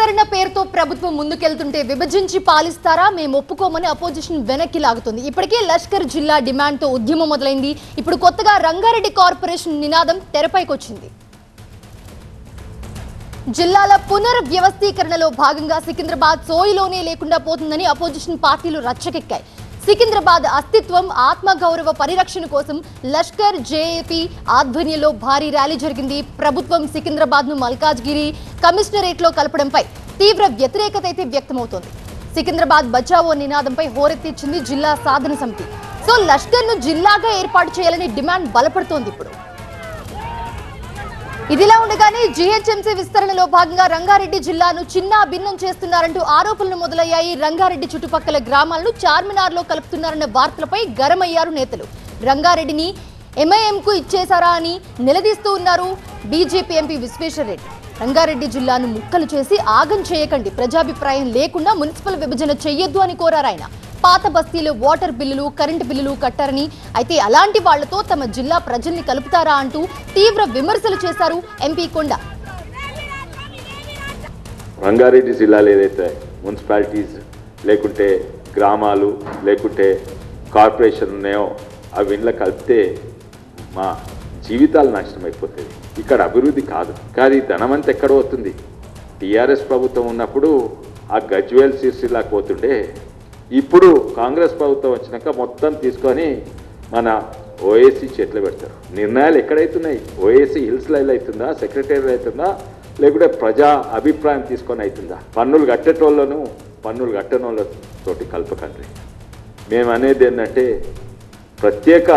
విస్తరణ పేరుతో ప్రభుత్వం ముందుకెళ్తుంటే విభజించి పాలిస్తారా మేము ఒప్పుకోమని అపోజిషన్ వెనక్కి లాగుతుంది. ఇప్పటికే లష్కర్ జిల్లా డిమాండ్తో ఉద్యమం మొదలైంది. ఇప్పుడు కొత్తగా రంగారెడ్డి కార్పొరేషన్ నినాదం తెరపైకి వచ్చింది. జిల్లాల పునర్వ్యవస్థీకరణలో భాగంగా సికింద్రాబాద్ సోయిలోనే లేకుండా పోతుందని అపోజిషన్ పార్టీలు రచ్చకెక్కాయి. సికింద్రాబాద్ అస్తిత్వం ఆత్మగౌరవ పరిరక్షణ కోసం లష్కర్ జేఏపీ ఆధ్వర్యంలో భారీ ర్యాలీ జరిగింది. ప్రభుత్వం సికింద్రాబాద్ ను మల్కాజ్గిరి కమిషనరేట్ లో కలపడంపై తీవ్ర వ్యతిరేకత అయితే వ్యక్తమవుతోంది. సికింద్రాబాద్ బచావో నినాదంపై హోరెత్తిచ్చింది జిల్లా సాధన సమితి. సో లష్కర్ ను జిల్లాగా ఏర్పాటు చేయాలని డిమాండ్ బలపడుతోంది. ఇప్పుడు ఇదిలా ఉండగానే జీహెచ్ఎంసీ విస్తరణలో భాగంగా రంగారెడ్డి జిల్లాను చిన్నా భిన్నం చేస్తున్నారంటూ ఆరోపణలు మొదలయ్యాయి. రంగారెడ్డి చుట్టుపక్కల గ్రామాలను చార్మినార్లో కలుపుతున్నారన్న వార్తలపై గరమయ్యారు నేతలు. రంగారెడ్డిని ఎంఐఎంకు ఇచ్చేశారా అని నిలదీస్తూ ఉన్నారు బీజేపీ ఎంపీ విశ్వేశ్వరరెడ్డి. రంగారెడ్డి జిల్లాను ముక్కలు చేసి ఆగం చేయకండి, ప్రజాభిప్రాయం లేకుండా మున్సిపల్ విభజన చెయ్యొద్దు అని కోరారు ఆయన. పాత బస్తీలు వాటర్ బిల్లులు కరెంటు బిల్లులు కట్టారని, అయితే అలాంటి వాళ్లతో తమ జిల్లా ప్రజల్ని కలుపుతారా అంటూ తీవ్ర విమర్శలు చేశారు ఎంపీ కొండ. రంగారెడ్డి జిల్లాలో ఏదైతే మున్సిపాలిటీస్ లేకుంటే గ్రామాలు లేకుంటే కార్పొరేషన్ ఉన్నాయో అవి ఇంట్లో కలిపితే మా జీవితాలు నాశనం అయిపోతుంది. ఇక్కడ అభివృద్ధి కాదు. కానీ ధనమంతా ఎక్కడ పోతుంది? టీఆర్ఎస్ ప్రభుత్వం ఉన్నప్పుడు ఆ గజ్వేల్ సిరిసిల్లా పోతుండే. ఇప్పుడు కాంగ్రెస్ ప్రభుత్వం వచ్చినాక మొత్తం తీసుకొని మన ఓఏసీ చేతిలో పెడతారు. నిర్ణయాలు ఎక్కడైతున్నాయి? ఓఏసీ హిల్స్లో అవుతుందా, సెక్రటరీ అవుతుందా, లేకుంటే ప్రజా అభిప్రాయం తీసుకొని అవుతుందా? పన్నులు కట్టేటోళ్ళను పన్నులు కట్టనోళ్ళతోటి కలపకండి. మేము అనేది ఏంటంటే ప్రత్యేక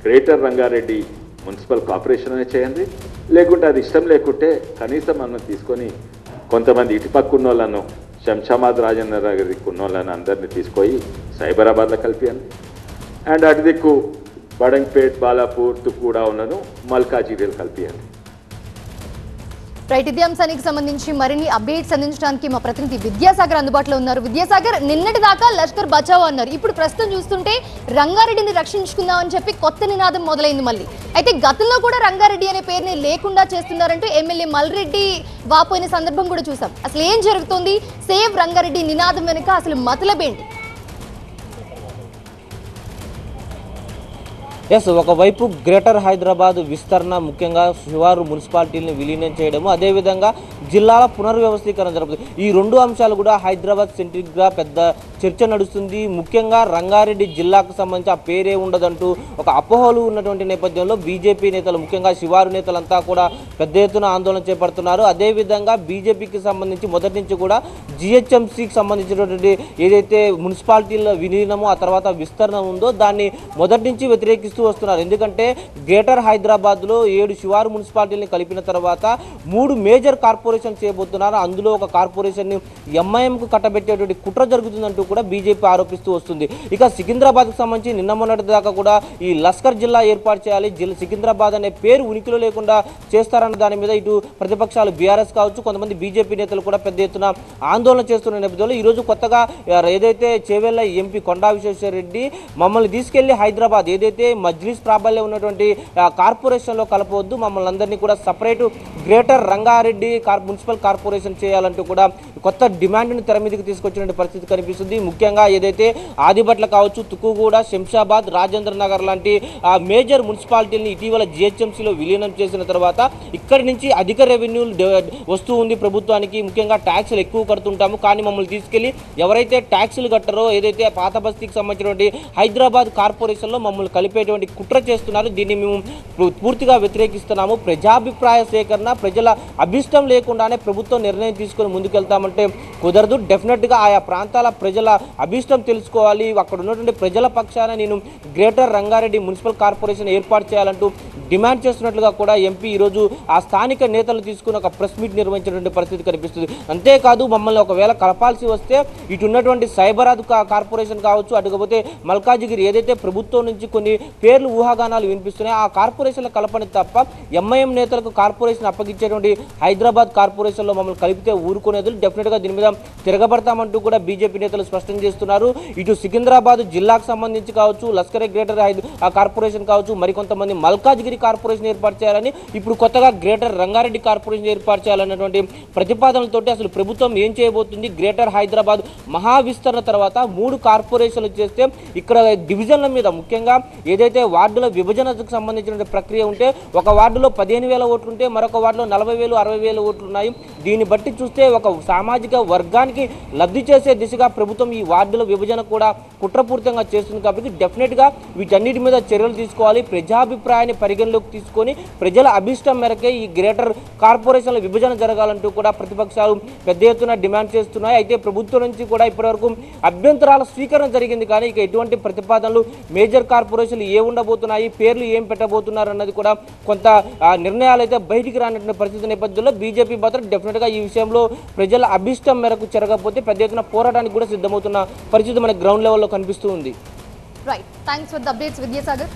గ్రేటర్ రంగారెడ్డి మున్సిపల్ కార్పొరేషన్ అనే చేయండి, లేకుంటే అది ఇష్టం లేకుంటే కనీసం మనం తీసుకొని కొంతమంది ఇటుపక్క ఉన్న వాళ్ళను శంషాబాద్ రాజేంద్ర నగర్కి ఉన్న వాళ్ళని అందరినీ తీసుకొని సైబరాబాద్లో కలిపియండి. అండ్ అటు దిక్కు బడంగ్పేట్ బాలాపూర్ కూడా ఉన్నను మల్కాజిగిరిలో కలిపియండి. రైట్, ఇదే అంశానికి సంబంధించి మరిన్ని అప్డేట్స్ అందించడానికి మా ప్రతినిధి విద్యాసాగర్ అందుబాటులో ఉన్నారు. విద్యాసాగర్, నిన్నటి దాకా లష్కర్ బచావో అన్నారు, ఇప్పుడు ప్రస్తుతం చూస్తుంటే రంగారెడ్డిని రక్షించుకుందామని చెప్పి కొత్త నినాదం మొదలైంది మళ్ళీ. అయితే గతంలో కూడా రంగారెడ్డి అనే పేరుని లేకుండా చేస్తున్నారంటూ ఎమ్మెల్యే మల్రెడ్డి వాపోయిన సందర్భం కూడా చూసాం. అసలు ఏం జరుగుతుంది? సేవ్ రంగారెడ్డి నినాదం వెనుక అసలు మతలబేంటి? ఎస్, ఒకవైపు గ్రేటర్ హైదరాబాద్ విస్తరణ, ముఖ్యంగా శివారు మున్సిపాలిటీని విలీనం చేయడము, అదేవిధంగా జిల్లాల పునర్వ్యవస్థీకరణ జరుగుతుంది. ఈ రెండు అంశాలు కూడా హైదరాబాద్ సెంట్రిక్గా పెద్ద చర్చ నడుస్తుంది. ముఖ్యంగా రంగారెడ్డి జిల్లాకు సంబంధించి ఆ పేరే ఉండదంటూ ఒక అపోహలు ఉన్నటువంటి నేపథ్యంలో బీజేపీ నేతలు, ముఖ్యంగా శివారు నేతలంతా కూడా పెద్ద ఎత్తున ఆందోళన చేపడుతున్నారు. అదేవిధంగా బీజేపీకి సంబంధించి మొదటి నుంచి కూడా జీహెచ్ఎంసీకి సంబంధించినటువంటి ఏదైతే మున్సిపాలిటీల విలీనమో ఆ తర్వాత విస్తరణ ఉందో దాన్ని మొదటి నుంచి వ్యతిరేకిస్తూ వస్తున్నారు. ఎందుకంటే గ్రేటర్ హైదరాబాద్లో 7 శివారు మున్సిపాలిటీని కలిపిన తర్వాత 3 మేజర్ కార్పొరేషన్ చేయబోతున్నారు. అందులో ఒక కార్పొరేషన్ని ఎంఐఎంకు కట్టబెట్టేటువంటి కుట్ర జరుగుతుందంటూ కూడా బీజేపీ ఆరోపిస్తూ వస్తుంది. ఇక సికింద్రాబాద్కు సంబంధించి నిన్న మొన్నటి దాకా కూడా ఈ లష్కర్ జిల్లా ఏర్పాటు చేయాలి, సికింద్రాబాద్ అనే పేరు ఉనికిలో లేకుండా చేస్తారన్న దాని మీద ఇటు ప్రతిపక్షాలు బీఆర్ఎస్ కావచ్చు, కొంతమంది బీజేపీ నేతలు కూడా పెద్ద ఎత్తున ఆందోళన చేస్తున్న నేపథ్యంలో ఈరోజు కొత్తగా ఏదైతే చేవెళ్ల ఎంపీ కొండా విశ్వేశ్వరరెడ్డి మమ్మల్ని తీసుకెళ్లి హైదరాబాద్ ఏదైతే మజ్లిస్ ప్రాబల్యం ఉన్నటువంటి కార్పొరేషన్లో కలపవద్దు, మమ్మల్ని అందరినీ కూడా separate greater Rangareddy municipal corporation చేయాలంటూ కూడా కొత్త డిమాండ్ని తెర మీదకి తీసుకొచ్చిన పరిస్థితి కనిపిస్తుంది. ముఖ్యంగా ఏదైతే ఆదిబట్ల కావచ్చు, తుక్కుగూడ, శంషాబాద్, రాజేంద్ర నగర్ లాంటి మేజర్ మున్సిపాలిటీని ఇటీవల జిహెచ్ఎంసీలో విలీనం చేసిన తర్వాత ఇక్కడి నుంచి అధిక రెవెన్యూలు వస్తూ ఉంది ప్రభుత్వానికి. ముఖ్యంగా ట్యాక్సులు ఎక్కువ కడుతుంటాము, కానీ మమ్మల్ని తీసుకెళ్లి ఎవరైతే ట్యాక్సులు కట్టారో ఏదైతే పాత బస్తీకి సంబంధించినటువంటి హైదరాబాద్ కార్పొరేషన్లో మమ్మల్ని కలిపేటువంటి కుట్ర చేస్తున్నారు. దీన్ని మేము పూర్తిగా వ్యతిరేకిస్తున్నాము. ప్రజాభిప్రాయ సేకరణ, ప్రజల అభిష్టం లేకుండానే ప్రభుత్వం నిర్ణయం తీసుకొని ముందుకెళ్తామంటే కుదరదు. డెఫినెట్గా ఆయా ప్రాంతాల ప్రజల అభిష్టం తెలుసుకోవాలి. అక్కడ ఉన్నటువంటి ప్రజల పక్షాన నేను గ్రేటర్ రంగారెడ్డి మున్సిపల్ కార్పొరేషన్ ఏర్పాటు చేయాలంటూ డిమాండ్ చేస్తున్నట్లుగా కూడా ఎంపీ ఈరోజు ఆ స్థానిక నేతలు తీసుకుని ఒక ప్రెస్ మీట్ నిర్వహించినటువంటి పరిస్థితి కనిపిస్తుంది. అంతేకాదు, మమ్మల్ని ఒకవేళ కలపాల్సి వస్తే ఇటు ఉన్నటువంటి సైబరాబాద్ కార్పొరేషన్ కావచ్చు, అటుకపోతే మల్కాజిగిరి ఏదైతే ప్రభుత్వం నుంచి కొన్ని పేర్లు ఊహాగానాలు వినిపిస్తున్నాయి. ఆ కార్పొరేషన్ల కలపని తప్ప ఎంఐఎం నేతలకు కార్పొరేషన్ అప్పగించేటువంటి హైదరాబాద్ కార్పొరేషన్లో మమ్మల్ని కలిపితే ఊరుకునేది డెఫినెట్గా దీని మీద తిరగబడతామంటూ కూడా బీజేపీ నేతలు స్పష్టం చేస్తున్నారు. ఇటు సికింద్రాబాద్ జిల్లాకు సంబంధించి కావచ్చు, లష్కరే గ్రేటర్ కార్పొరేషన్ కావచ్చు, మరికొంతమంది మల్కాజ్గిరి కార్పొరేషన్ ఏర్పాటు చేయాలని, ఇప్పుడు కొత్తగా గ్రేటర్ రంగారెడ్డి కార్పొరేషన్ ఏర్పాటు చేయాలన్నటువంటి ప్రతిపాదనలతోటి అసలు ప్రభుత్వం ఏం చేయబోతుంది, గ్రేటర్ హైదరాబాద్ మహావిస్తరణ తర్వాత 3 కార్పొరేషన్లు చేస్తే ఇక్కడ డివిజన్ల మీద ముఖ్యంగా ఏదైతే వార్డుల విభజనకు సంబంధించిన ప్రక్రియ ఉంటే ఒక వార్డులో 15,000 ఓట్లు ఉంటే మరొక వార్డులో 40,000 60,000 ఓట్లు ఉన్నాయి. దీన్ని బట్టి చూస్తే ఒక సామాజిక వర్గానికి లబ్ధి చేసే దిశగా ప్రభుత్వం ఈ వార్డుల విభజన కూడా కుట్రపూరితంగా చేస్తుంది. కాబట్టి డెఫినెట్గా వీటన్నిటి మీద చర్యలు తీసుకోవాలి. ప్రజాభిప్రాయాన్ని పరిగణలోకి తీసుకొని ప్రజల అభిష్టం మేరకే ఈ గ్రేటర్ కార్పొరేషన్ల విభజన జరగాలంటూ కూడా ప్రతిపక్షాలు పెద్ద ఎత్తున డిమాండ్ చేస్తున్నాయి. అయితే ప్రభుత్వం నుంచి కూడా ఇప్పటివరకు అభ్యంతరాల స్వీకరణ జరిగింది. కానీ ఇక ఎటువంటి ప్రతిపాదనలు, మేజర్ కార్పొరేషన్లు ఏ ఉండబోతున్నాయి, పేర్లు ఏం పెట్టబోతున్నారు అన్నది కూడా కొంత నిర్ణయాలు అయితే బయటికి రానటువంటి పరిస్థితి నేపథ్యంలో బీజేపీ మాత్రం డెఫినెట్గా ఈ విషయంలో ప్రజల అభిష్టం మేరకు జరగకపోతే పెద్ద ఎత్తున పోరాటానికి కూడా సిద్ధమవుతున్న పరిస్థితి మనకి గ్రౌండ్ లెవెల్లో కనిపిస్తూ ఉంది. Right, thanks for the updates Vidyasagar.